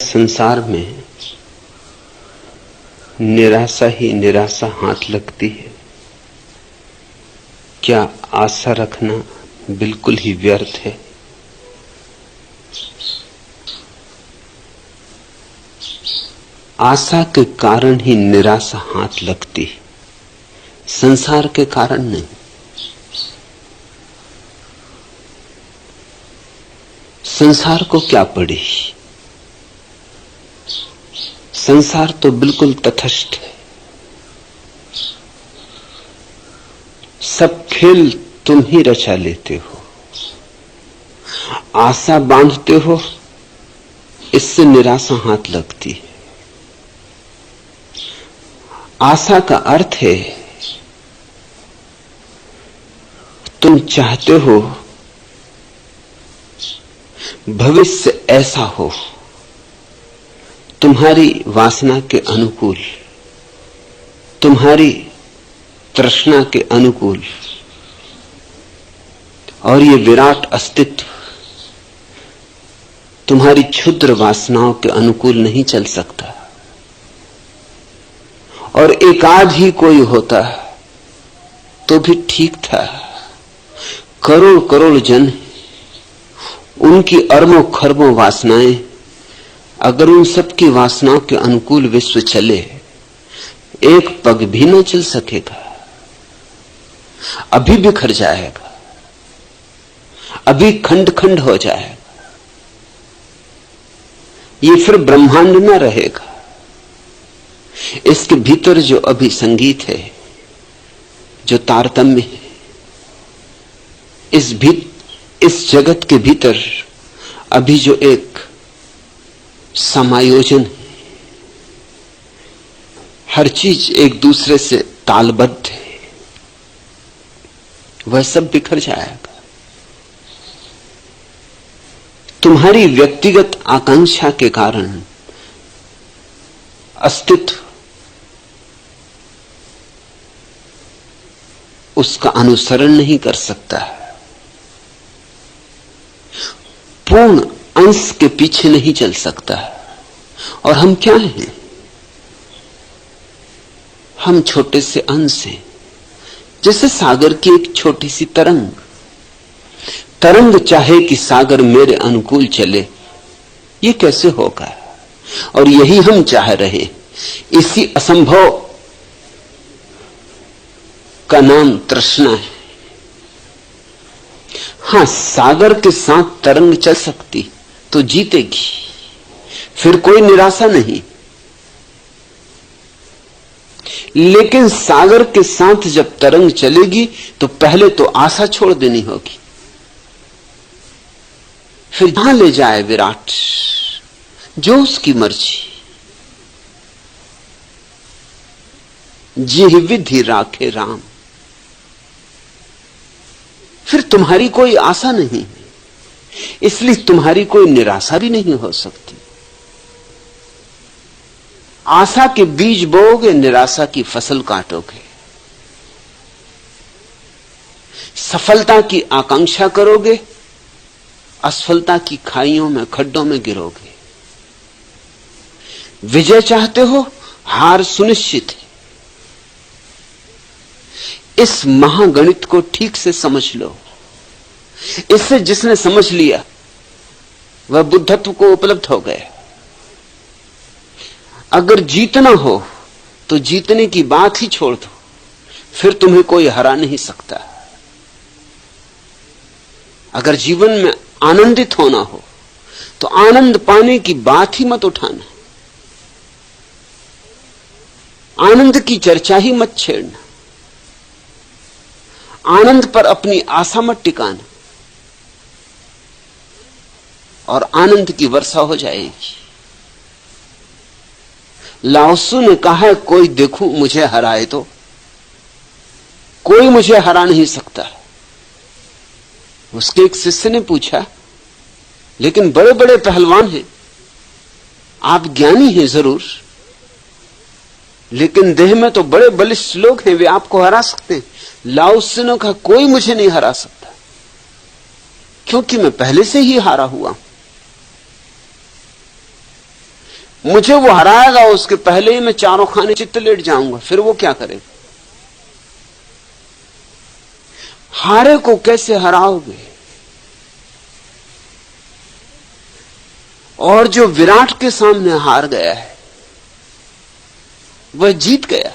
संसार में निराशा ही निराशा हाथ लगती है। क्या आशा रखना बिल्कुल ही व्यर्थ है? आशा के कारण ही निराशा हाथ लगती है, संसार के कारण नहीं। संसार को क्या पड़ी? संसार तो बिल्कुल तटस्थ है। सब खेल तुम ही रचा लेते हो। आशा बांधते हो, इससे निराशा हाथ लगती है। आशा का अर्थ है तुम चाहते हो भविष्य ऐसा हो, तुम्हारी वासना के अनुकूल, तुम्हारी तृष्णा के अनुकूल। और ये विराट अस्तित्व तुम्हारी क्षुद्र वासनाओं के अनुकूल नहीं चल सकता। और एकाध ही कोई होता तो भी ठीक था। करोड़ करोड़ जन, उनकी अरबों खरबों वासनाएं, अगर उन सबकी वासनाओं के अनुकूल विश्व चले, एक पग भी न चल सकेगा, अभी बिखर जाएगा, अभी खंड खंड हो जाएगा। ये फिर ब्रह्मांड न रहेगा। इसके भीतर जो अभी संगीत है, जो तारतम्य है, इस जगत के भीतर अभी जो एक समायोजन है, हर चीज एक दूसरे से तालबद्ध है, वह सब बिखर जाएगा। तुम्हारी व्यक्तिगत आकांक्षा के कारण अस्तित्व उसका अनुसरण नहीं कर सकता, पूर्ण अंश के पीछे नहीं चल सकता। और हम क्या हैं? हम छोटे से अंश हैं, जैसे सागर की एक छोटी सी तरंग। तरंग चाहे कि सागर मेरे अनुकूल चले, ये कैसे होगा? और यही हम चाह रहे। इसी असंभव का नाम तृष्णा है। हां, सागर के साथ तरंग चल सकती तो जीतेगी, फिर कोई निराशा नहीं। लेकिन सागर के साथ जब तरंग चलेगी तो पहले तो आशा छोड़ देनी होगी। फिर जहां ले जाए विराट, जो उसकी मर्जी। जी विधि राखे राम। फिर तुम्हारी कोई आशा नहीं, इसलिए तुम्हारी कोई निराशा भी नहीं हो सकती। आशा के बीज बोओगे, निराशा की फसल काटोगे। सफलता की आकांक्षा करोगे, असफलता की खाइयों में, खड्डों में गिरोगे। विजय चाहते हो, हार सुनिश्चित है। इस महागणित को ठीक से समझ लो। इससे जिसने समझ लिया वह बुद्धत्व को उपलब्ध हो गया। अगर जीतना हो तो जीतने की बात ही छोड़ दो, फिर तुम्हें कोई हरा नहीं सकता। अगर जीवन में आनंदित होना हो तो आनंद पाने की बात ही मत उठाना, आनंद की चर्चा ही मत छेड़ना, आनंद पर अपनी आशा मत टिकाना, और आनंद की वर्षा हो जाएगी। लाओसू ने कहा है, कोई देखूं मुझे हराए तो। कोई मुझे हरा नहीं सकता। उसके एक शिष्य ने पूछा, लेकिन बड़े बड़े पहलवान हैं, आप ज्ञानी हैं जरूर, लेकिन देह में तो बड़े बलिष्ठ लोग हैं, वे आपको हरा सकते हैं। लाओसू ने कहा, कोई मुझे नहीं हरा सकता, क्योंकि मैं पहले से ही हारा हुआ हूं। मुझे वो हराएगा, उसके पहले ही मैं चारों खाने चित्त लेट जाऊंगा, फिर वो क्या करेगा? हारे को कैसे हराओगे? और जो विराट के सामने हार गया है वह जीत गया।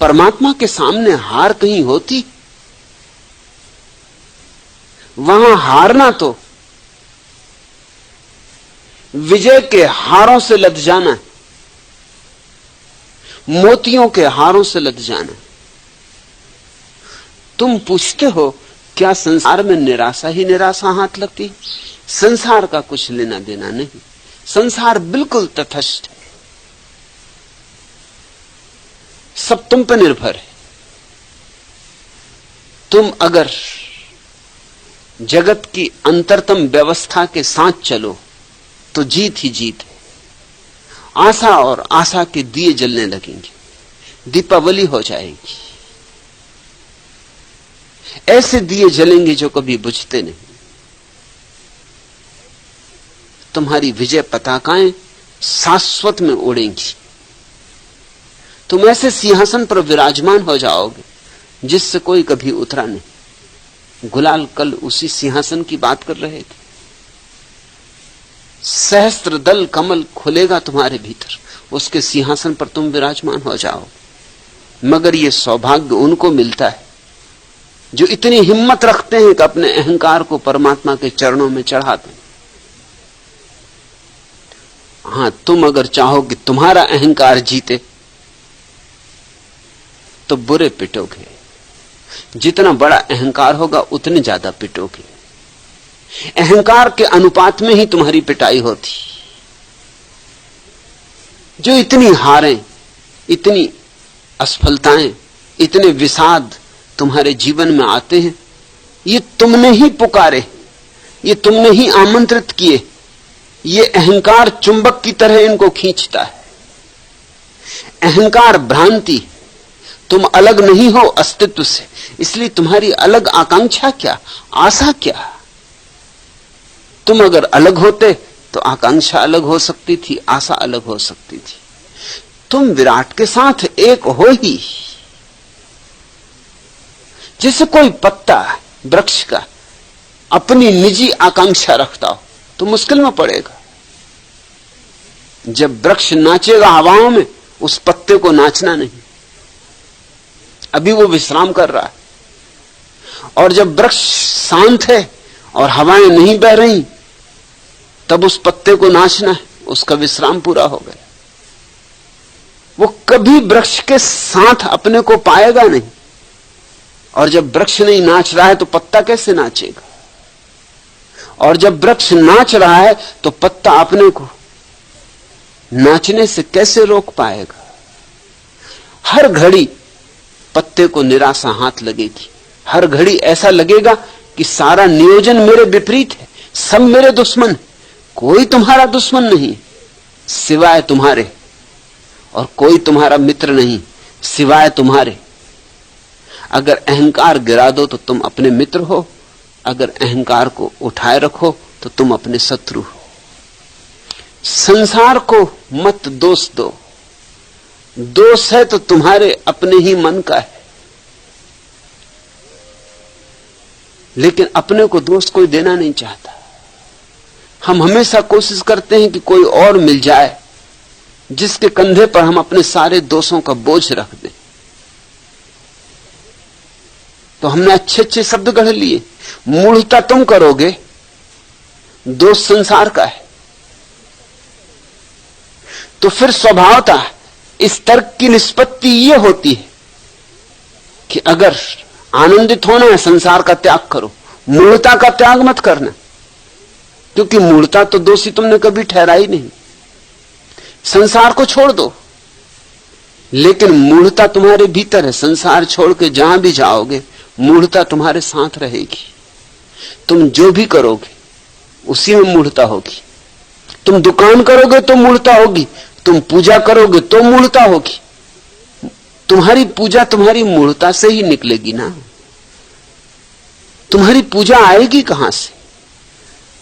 परमात्मा के सामने हार कहीं होती? वहां हारना तो विजय के हारों से लद जाना है, मोतियों के हारों से लद जाना है। तुम पूछते हो क्या संसार में निराशा ही निराशा हाथ लगती? संसार का कुछ लेना देना नहीं, संसार बिल्कुल तटस्थ है, सब तुम पर निर्भर है। तुम अगर जगत की अंतरतम व्यवस्था के साथ चलो तो जीत ही जीत है। आशा और आशा के दिए जलने लगेंगे, दीपावली हो जाएगी। ऐसे दिए जलेंगे जो कभी बुझते नहीं। तुम्हारी विजय पताकाएं शाश्वत में उड़ेंगी। तुम ऐसे सिंहासन पर विराजमान हो जाओगे जिससे कोई कभी उतरा नहीं। गुलाल कल उसी सिंहासन की बात कर रहे थे। सहस्त्र दल कमल खुलेगा तुम्हारे भीतर, उसके सिंहासन पर तुम विराजमान हो जाओ। मगर यह सौभाग्य उनको मिलता है जो इतनी हिम्मत रखते हैं कि अपने अहंकार को परमात्मा के चरणों में चढ़ा दें। हां, तुम अगर चाहो कि तुम्हारा अहंकार जीते तो बुरे पिटोगे। जितना बड़ा अहंकार होगा उतने ज्यादा पिटोगे। अहंकार के अनुपात में ही तुम्हारी पिटाई होती। जो इतनी हारें, इतनी असफलताएं, इतने विषाद तुम्हारे जीवन में आते हैं, ये तुमने ही पुकारे, ये तुमने ही आमंत्रित किए। ये अहंकार चुंबक की तरह इनको खींचता है। अहंकार भ्रांति, तुम अलग नहीं हो अस्तित्व से, इसलिए तुम्हारी अलग आकांक्षा क्या, आशा क्या? तुम अगर अलग होते तो आकांक्षा अलग हो सकती थी, आशा अलग हो सकती थी। तुम विराट के साथ एक हो ही। जैसे कोई पत्ता वृक्ष का अपनी निजी आकांक्षा रखता हो तो मुश्किल में पड़ेगा। जब वृक्ष नाचेगा हवाओं में, उस पत्ते को नाचना नहीं, अभी वो विश्राम कर रहा है। और जब वृक्ष शांत है और हवाएं नहीं बह रही, तब उस पत्ते को नाचना है, उसका विश्राम पूरा हो गया। वो कभी वृक्ष के साथ अपने को पाएगा नहीं। और जब वृक्ष नहीं नाच रहा है तो पत्ता कैसे नाचेगा? और जब वृक्ष नाच रहा है तो पत्ता अपने को नाचने से कैसे रोक पाएगा? हर घड़ी पत्ते को निराशा हाथ लगेगी। हर घड़ी ऐसा लगेगा कि सारा नियोजन मेरे विपरीत है, सब मेरे दुश्मन है। कोई तुम्हारा दुश्मन नहीं सिवाय तुम्हारे, और कोई तुम्हारा मित्र नहीं सिवाय तुम्हारे। अगर अहंकार गिरा दो तो तुम अपने मित्र हो, अगर अहंकार को उठाए रखो तो तुम अपने शत्रु हो। संसार को मत दोष दो, दोष है तो तुम्हारे अपने ही मन का है। लेकिन अपने को दोष कोई देना नहीं चाहता। हम हमेशा कोशिश करते हैं कि कोई और मिल जाए जिसके कंधे पर हम अपने सारे दोषों का बोझ रख दें। तो हमने अच्छे अच्छे शब्द गढ़ लिए। मूढ़ता तुम करोगे, दोष संसार का है। तो फिर स्वभावतः इस तर्क की निष्पत्ति यह होती है कि अगर आनंदित होना है संसार का त्याग करो, मूढ़ता का त्याग मत करना, क्योंकि मूढ़ता तो दोषी तुमने कभी ठहराई नहीं। संसार को छोड़ दो, लेकिन मूढ़ता तुम्हारे भीतर है। संसार छोड़ के जहां भी जाओगे मूढ़ता तुम्हारे साथ रहेगी। तुम जो भी करोगे उसी में मूढ़ता होगी। तुम दुकान करोगे तो मूढ़ता होगी, तुम पूजा करोगे तो मूढ़ता होगी। तुम्हारी पूजा तुम्हारी मूढ़ता से ही निकलेगी ना। तुम्हारी पूजा आएगी कहां से?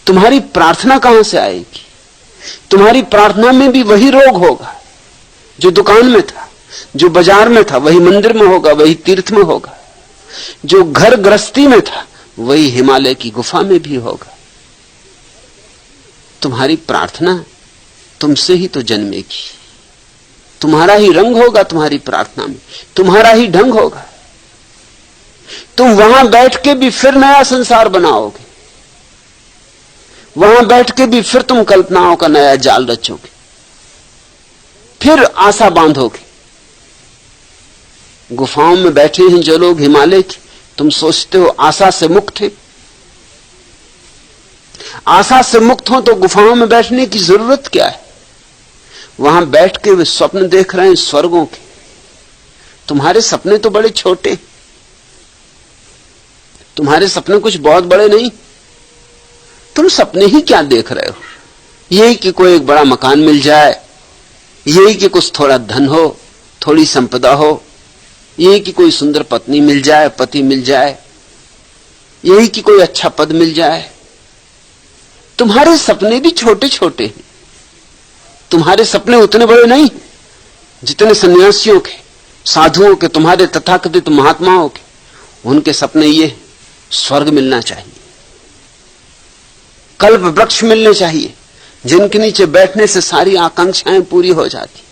तुम्हारी प्रार्थना कहां से आएगी? तुम्हारी प्रार्थना में भी वही रोग होगा जो दुकान में था, जो बाजार में था वही मंदिर में होगा, वही तीर्थ में होगा, जो घर गृहस्थी में था वही हिमालय की गुफा में भी होगा। तुम्हारी प्रार्थना तुमसे ही तो जन्मेगी, तुम्हारा ही रंग होगा तुम्हारी प्रार्थना में, तुम्हारा ही ढंग होगा। तुम वहां बैठ के भी फिर नया संसार बनाओगे, वहां बैठ के भी फिर तुम कल्पनाओं का नया जाल रचोगे, फिर आशा बांधोगे। गुफाओं में बैठे हैं जो लोग हिमालय की, तुम सोचते हो आशा से मुक्त है। आशा से मुक्त हो तो गुफाओं में बैठने की जरूरत क्या है? वहां बैठ के वे स्वप्न देख रहे हैं स्वर्गों के। तुम्हारे सपने तो बड़े छोटे, तुम्हारे सपने कुछ बहुत बड़े नहीं। तुम सपने ही क्या देख रहे हो? यही कि कोई एक बड़ा मकान मिल जाए, यही कि कुछ थोड़ा धन हो, थोड़ी संपदा हो, यही कि कोई सुंदर पत्नी मिल जाए, पति मिल जाए, यही कि कोई अच्छा पद मिल जाए। तुम्हारे सपने भी छोटे छोटे हैं। तुम्हारे सपने उतने बड़े नहीं जितने सन्यासियों के, साधुओं के, तुम्हारे तथाकथित महात्माओं के। उनके सपने ये स्वर्ग मिलना चाहिए, कल्प वृक्ष मिलने चाहिए, जिनके नीचे बैठने से सारी आकांक्षाएं पूरी हो जाती,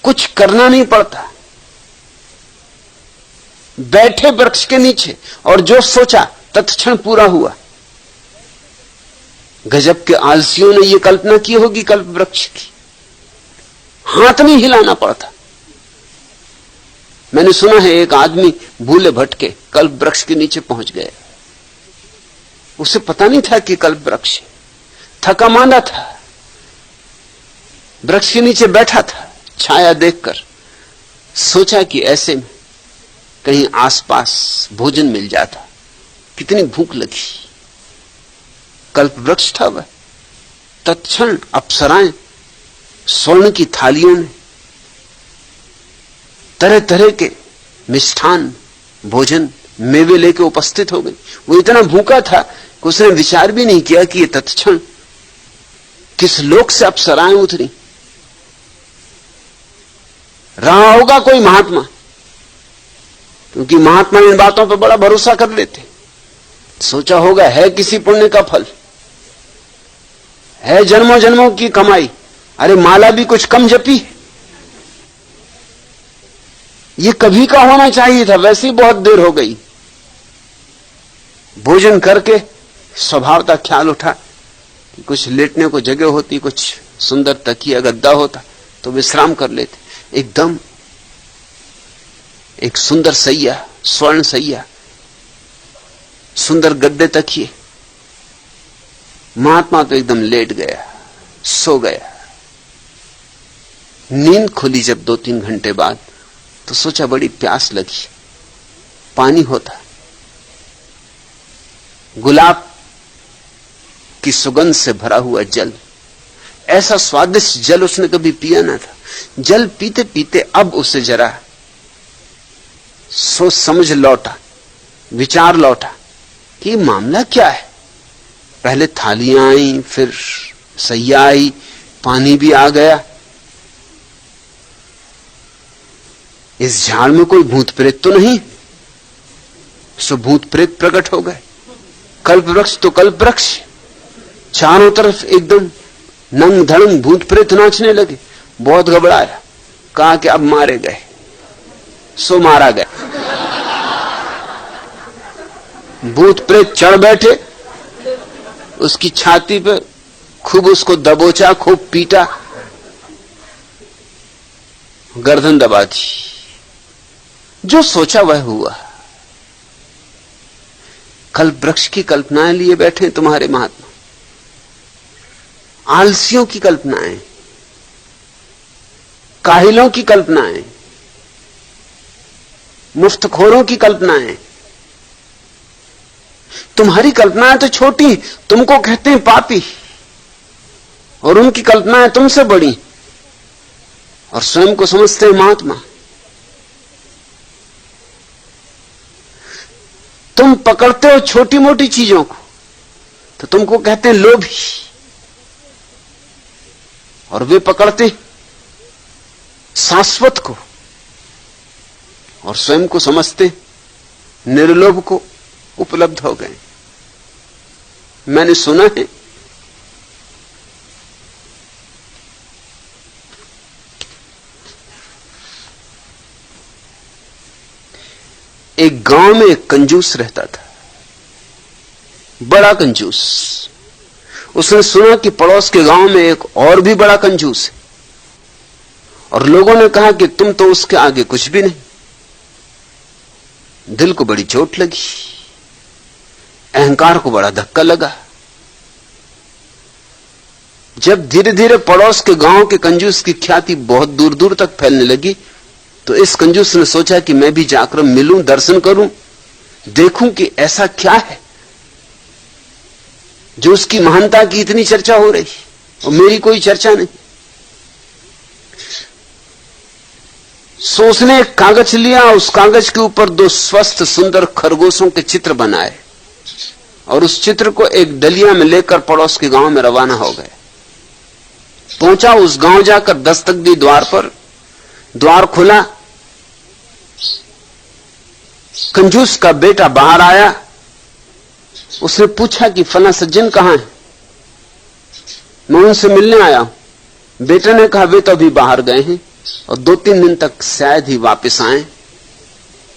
कुछ करना नहीं पड़ता। बैठे वृक्ष के नीचे और जो सोचा तत्क्षण पूरा हुआ। गजब के आलसियों ने यह कल्पना की होगी कल्प वृक्ष की, हाथ नहीं हिलाना पड़ता। मैंने सुना है एक आदमी भूले भटके कल्प वृक्ष के नीचे पहुंच गया। उसे पता नहीं था कि कल्प वृक्ष, थका मांदा था, वृक्ष के नीचे बैठा था, छाया देखकर सोचा कि ऐसे में कहीं आसपास भोजन मिल जाता, कितनी भूख लगी। कल्प वृक्ष था वह। तत्क्षण अप्सराएं स्वर्ण की थालियों में तरह तरह के मिष्ठान, भोजन, मेवे लेके उपस्थित हो गई। वो इतना भूखा था कि उसने विचार भी नहीं किया कि ये तत्क्षण किस लोक से अप्सराएं उतरी। रहा होगा कोई महात्मा, क्योंकि महात्मा इन बातों पर बड़ा भरोसा कर लेते। सोचा होगा है किसी पुण्य का फल, है जन्मों जन्मों की कमाई। अरे माला भी कुछ कम जपी, ये कभी का होना चाहिए था, वैसे ही बहुत देर हो गई। भोजन करके स्वभावता ख्याल उठा कि कुछ लेटने को जगह होती, कुछ सुंदर तकिया गद्दा होता तो विश्राम कर लेते। एकदम एक सुंदर सैया, स्वर्ण सैया, सुंदर गद्दे तकिए। महात्मा तो एकदम लेट गया, सो गया। नींद खुली जब 2-3 घंटे बाद तो सोचा बड़ी प्यास लगी, पानी होता। गुलाब की सुगंध से भरा हुआ जल, ऐसा स्वादिष्ट जल उसने कभी पिया ना था। जल पीते पीते अब उसे जरा सोच समझ लौटा, विचार लौटा कि मामला क्या है। पहले थालियां आई, फिर सैया आई, पानी भी आ गया। इस झाड़ में कोई भूत प्रेत तो नहीं? सो भूत प्रेत प्रकट हो गए। कल्प वृक्ष तो कल्प वृक्ष, चारों तरफ एकदम नंग धड़ंग भूत प्रेत नाचने लगे। बहुत घबराया, कहा कि अब मारे गए। सो मारा गया। भूत प्रेत चढ़ बैठे, उसकी छाती पे खूब उसको दबोचा, खूब पीटा, गर्दन दबा दी। जो सोचा वह हुआ। कल्प वृक्ष की कल्पनाएं लिए बैठे तुम्हारे महात्मा, आलसियों की कल्पनाएं, काहिलों की कल्पनाएं, मुफ्तखोरों की कल्पनाएं। तुम्हारी कल्पनाएं तो छोटी, तुमको कहते हैं पापी, और उनकी कल्पनाएं तुमसे बड़ी, और स्वयं को समझते हैं महात्मा। तुम पकड़ते हो छोटी मोटी चीजों को तो तुमको कहते हैं लोभी, और वे पकड़ते शाश्वत को और स्वयं को समझते निर्लोभ को उपलब्ध हो गए। मैंने सुना है एक गांव में एक कंजूस रहता था, बड़ा कंजूस। उसने सुना कि पड़ोस के गांव में एक और भी बड़ा कंजूस है, और लोगों ने कहा कि तुम तो उसके आगे कुछ भी नहीं। दिल को बड़ी चोट लगी, अहंकार को बड़ा धक्का लगा। जब धीरे धीरे पड़ोस के गांव के कंजूस की ख्याति बहुत दूर दूर तक फैलने लगी, तो इस कंजूस ने सोचा कि मैं भी जाकर मिलूं, दर्शन करूं, देखूं कि ऐसा क्या है जो उसकी महानता की इतनी चर्चा हो रही और मेरी कोई चर्चा नहीं। सो उसने एक कागज लिया, उस कागज के ऊपर 2 स्वस्थ सुंदर खरगोशों के चित्र बनाए और उस चित्र को एक डलिया में लेकर पड़ोस के गांव में रवाना हो गए। पहुंचा, उस गांव जाकर दस्तक दी द्वार पर। द्वार खुला, कंजूस का बेटा बाहर आया। उसने पूछा कि फला सज्जन कहां है? मैं उनसे मिलने आया हूं। बेटे ने कहा वे तो अभी बाहर गए हैं और 2-3 दिन तक शायद ही वापस आए,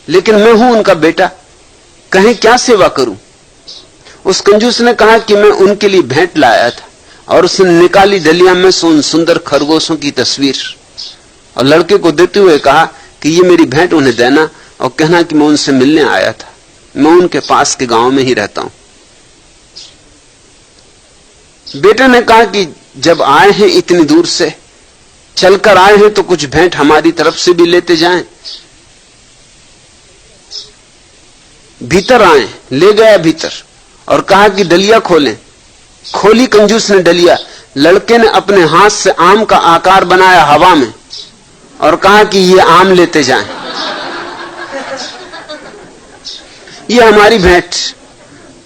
लेकिन मैं हूं उनका बेटा, कहें क्या सेवा करूं? उस कंजूस ने कहा कि मैं उनके लिए भेंट लाया था, और उसने निकाली डलिया में से उन सुंदर खरगोशों की तस्वीर और लड़के को देते हुए कहा कि ये मेरी भेंट उन्हें देना और कहना कि मैं उनसे मिलने आया था, मैं उनके पास के गांव में ही रहता हूं। बेटे ने कहा कि जब आए हैं इतनी दूर से, चलकर आए हैं, तो कुछ भेंट हमारी तरफ से भी लेते जाएं। भीतर आए, ले गया भीतर और कहा कि डलिया खोलें। खोली कंजूस ने डलिया। लड़के ने अपने हाथ से आम का आकार बनाया हवा में और कहा कि ये आम लेते जाएं, ये हमारी भेंट।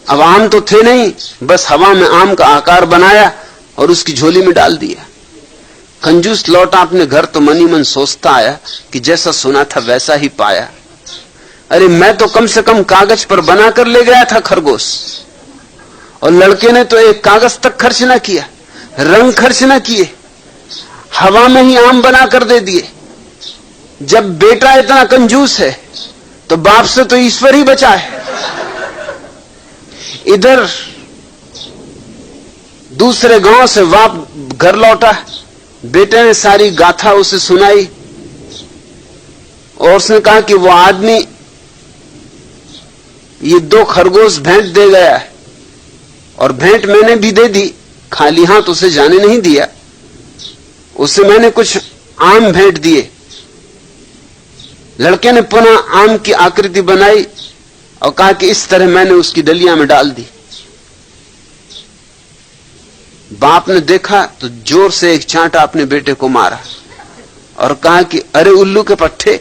अब आम तो थे नहीं, बस हवा में आम का आकार बनाया और उसकी झोली में डाल दिया। कंजूस लौटा अपने घर तो मनी मन सोचता आया कि जैसा सुना था वैसा ही पाया। अरे मैं तो कम से कम कागज पर बनाकर ले गया था खरगोश, और लड़के ने तो एक कागज तक खर्च ना किया, रंग खर्च ना किए, हवा में ही आम बनाकर दे दिए। जब बेटा इतना कंजूस है तो बाप से तो ईश्वर ही बचा है। इधर दूसरे गांव से बाप घर लौटा, बेटे ने सारी गाथा उसे सुनाई और उसने कहा कि वो आदमी ये 2 खरगोश भेंट दे गया है, और भेंट मैंने भी दे दी, खाली हाथ उसे जाने नहीं दिया। उसे मैंने कुछ आम भेंट दिए। लड़के ने पुनः आम की आकृति बनाई और कहा कि इस तरह मैंने उसकी डलिया में डाल दी। बाप ने देखा तो जोर से एक चांटा अपने बेटे को मारा और कहा कि अरे उल्लू के पट्टे,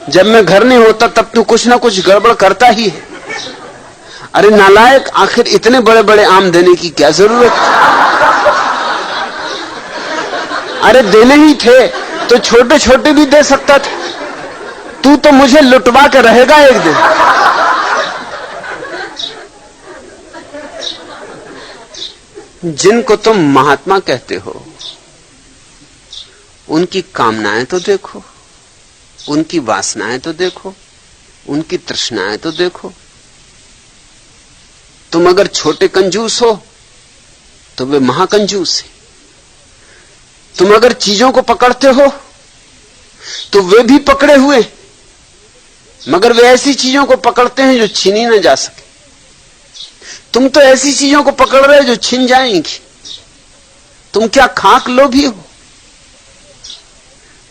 जब मैं घर नहीं होता तब तू कुछ ना कुछ गड़बड़ करता ही है। अरे नालायक, आखिर इतने बड़े बड़े आम देने की क्या जरूरत? अरे देने ही थे तो छोटे छोटे भी दे सकता था। तू तो मुझे लुटवा के रहेगा एक दिन। जिनको तुम महात्मा कहते हो उनकी कामनाएं तो देखो, उनकी वासनाएं तो देखो, उनकी तृष्णाएं तो देखो। तुम अगर छोटे कंजूस हो तो वे महाकंजूस हैं। तुम अगर चीजों को पकड़ते हो तो वे भी पकड़े हुए, मगर वे ऐसी चीजों को पकड़ते हैं जो छीनी ना जा सके। तुम तो ऐसी चीजों को पकड़ रहे हो जो छिन जाएंगी। तुम क्या खाक लोभी हो?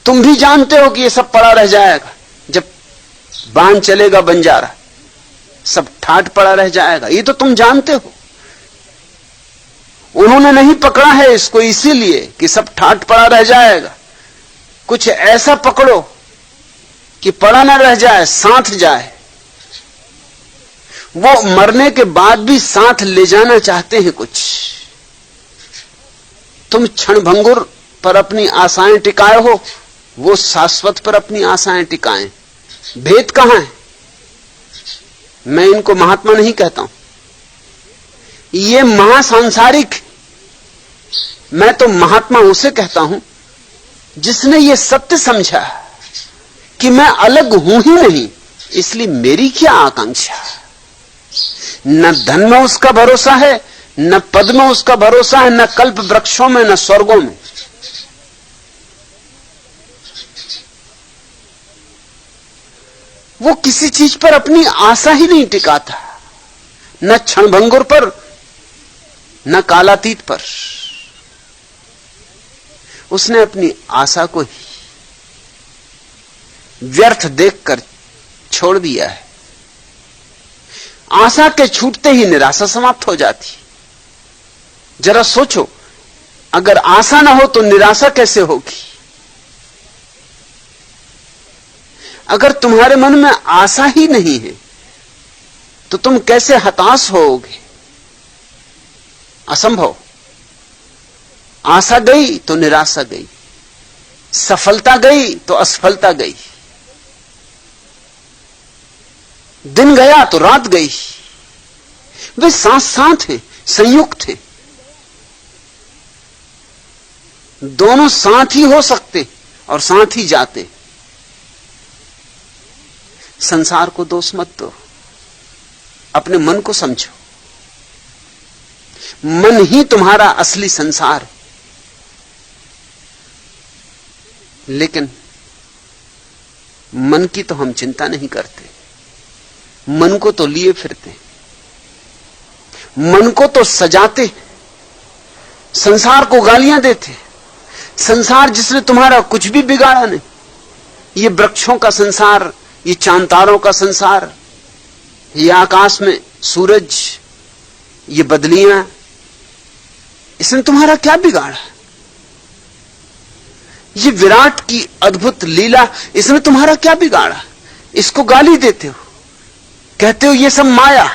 तुम भी जानते हो कि ये सब पड़ा रह जाएगा, जब बांध चलेगा बंजारा सब ठाट पड़ा रह जाएगा, ये तो तुम जानते हो। उन्होंने नहीं पकड़ा है इसको इसीलिए कि सब ठाट पड़ा रह जाएगा। कुछ ऐसा पकड़ो कि पड़ा ना रह जाए, साथ जाए। वो मरने के बाद भी साथ ले जाना चाहते हैं कुछ। तुम क्षणभंगुर पर अपनी आशाएं टिकाए हो, वो शाश्वत पर अपनी आशाएं टिकाएं। भेद कहां है? मैं इनको महात्मा नहीं कहता हूं, ये महासांसारिक। मैं तो महात्मा उसे कहता हूं जिसने ये सत्य समझा कि मैं अलग हूं ही नहीं, इसलिए मेरी क्या आकांक्षा। न धन में उसका भरोसा है, न पद में उसका भरोसा है, न कल्प वृक्षों में, न स्वर्गों में। वो किसी चीज पर अपनी आशा ही नहीं टिकाता, न क्षणभंगुर पर, न कालातीत पर। उसने अपनी आशा को ही व्यर्थ देखकर छोड़ दिया है। आशा के छूटते ही निराशा समाप्त हो जाती। जरा सोचो, अगर आशा ना हो तो निराशा कैसे होगी? अगर तुम्हारे मन में आशा ही नहीं है तो तुम कैसे हताश होगे? असंभव। आशा गई तो निराशा गई, सफलता गई तो असफलता गई, दिन गया तो रात गई। वे साथ साथ हैं, संयुक्त हैं। दोनों साथ ही हो सकते और साथ ही जाते। संसार को दोष मत दो, अपने मन को समझो। मन ही तुम्हारा असली संसार है। लेकिन मन की तो हम चिंता नहीं करते, मन को तो लिए फिरते, मन को तो सजाते, संसार को गालियां देते। संसार जिसने तुम्हारा कुछ भी बिगाड़ा नहीं, ये वृक्षों का संसार, ये चांद तारों का संसार, ये आकाश में सूरज, ये बदलियां, इसने तुम्हारा क्या बिगाड़ा? ये विराट की अद्भुत लीला, इसने तुम्हारा क्या बिगाड़ा? इसको गाली देते हो, कहते हो ये सब माया।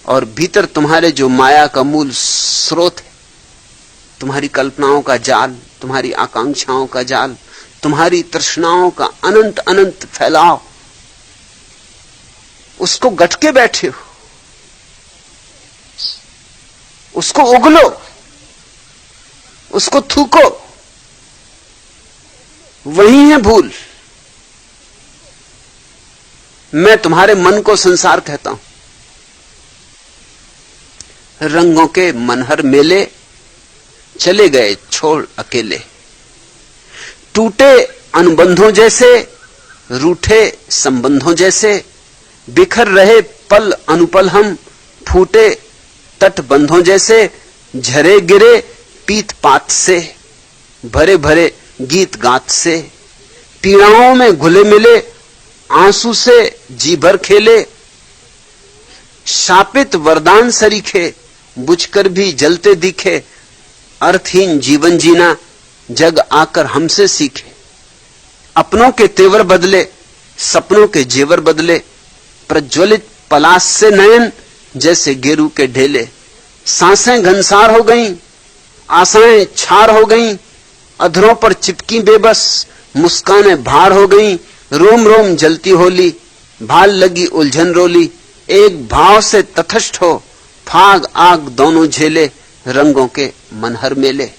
और भीतर तुम्हारे जो माया का मूल स्रोत है, तुम्हारी कल्पनाओं का जाल, तुम्हारी आकांक्षाओं का जाल, तुम्हारी तृष्णाओं का अनंत अनंत फैलाव, उसको गटके बैठे हो, उसको उगलो, उसको थूको। वही है भूल। मैं तुम्हारे मन को संसार कहता हूं। रंगों के मनहर मेले चले गए छोड़ अकेले, टूटे अनुबंधों जैसे, रूठे संबंधों जैसे, बिखर रहे पल अनुपल हम, फूटे तटबंधों जैसे, झरे गिरे पीत पात से, भरे भरे गीत गात से, पीड़ाओं में घुले मिले, आंसू से जी भर खेले, शापित वरदान सरीखे, बुझकर भी जलते दिखे, अर्थहीन जीवन जीना जग आकर हमसे सीखे। अपनों के तेवर बदले, सपनों के जेवर बदले, प्रज्वलित पलाश से नयन जैसे गेरू के ढेले, सांसें घनसार हो गईं, आशाएं छार हो गईं, अधरों पर चिपकी बेबस, मुस्कानें भार हो गईं, रोम रोम जलती होली, भाल लगी उलझन रोली, एक भाव से तथस्थ हो, फाग आग दोनों झेले, रंगों के मनहर मेले।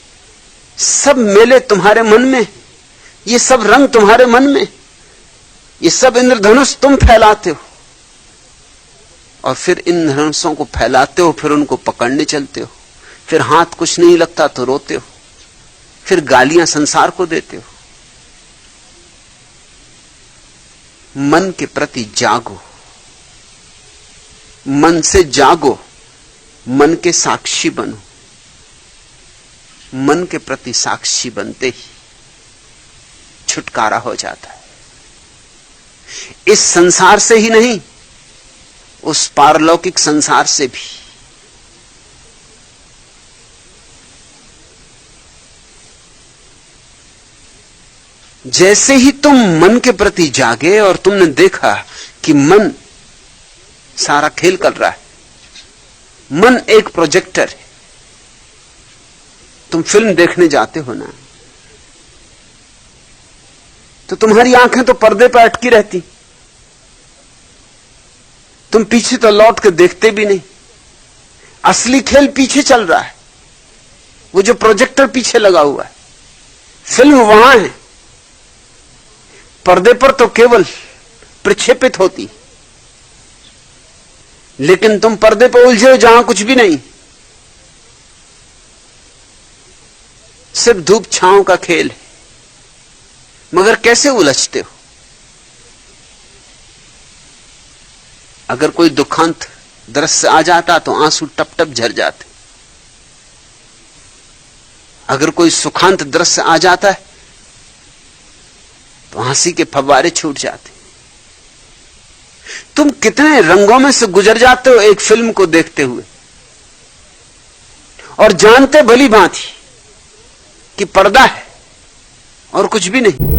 सब मेले तुम्हारे मन में, ये सब रंग तुम्हारे मन में, ये सब इंद्रधनुष तुम फैलाते हो, और फिर इन धनुषों को फैलाते हो, फिर उनको पकड़ने चलते हो, फिर हाथ कुछ नहीं लगता तो रोते हो, फिर गालियां संसार को देते हो। मन के प्रति जागो, मन से जागो, मन के साक्षी बनो। मन के प्रति साक्षी बनते ही छुटकारा हो जाता है। इस संसार से ही नहीं, उस पारलौकिक संसार से भी। जैसे ही तुम मन के प्रति जागे और तुमने देखा कि मन सारा खेल कर रहा है, मन एक प्रोजेक्टर है, तुम फिल्म देखने जाते हो ना, तो तुम्हारी आंखें तो पर्दे पर अटकी रहती, तुम पीछे तो लौट के देखते भी नहीं। असली खेल पीछे चल रहा है, वो जो प्रोजेक्टर पीछे लगा हुआ है, फिल्म वहां है। पर्दे पर तो केवल प्रक्षेपित होती, लेकिन तुम पर्दे पर उलझे हो जहां कुछ भी नहीं, सिर्फ धूप छांव का खेल है। मगर कैसे उलझते हो? अगर कोई दुखांत दृश्य आ जाता तो आंसू टप टप झर जाते, अगर कोई सुखांत दृश्य आ जाता है तो हंसी के फव्वारे छूट जाते। तुम कितने रंगों में से गुजर जाते हो एक फिल्म को देखते हुए, और जानते भली भांति कि पर्दा है और कुछ भी नहीं।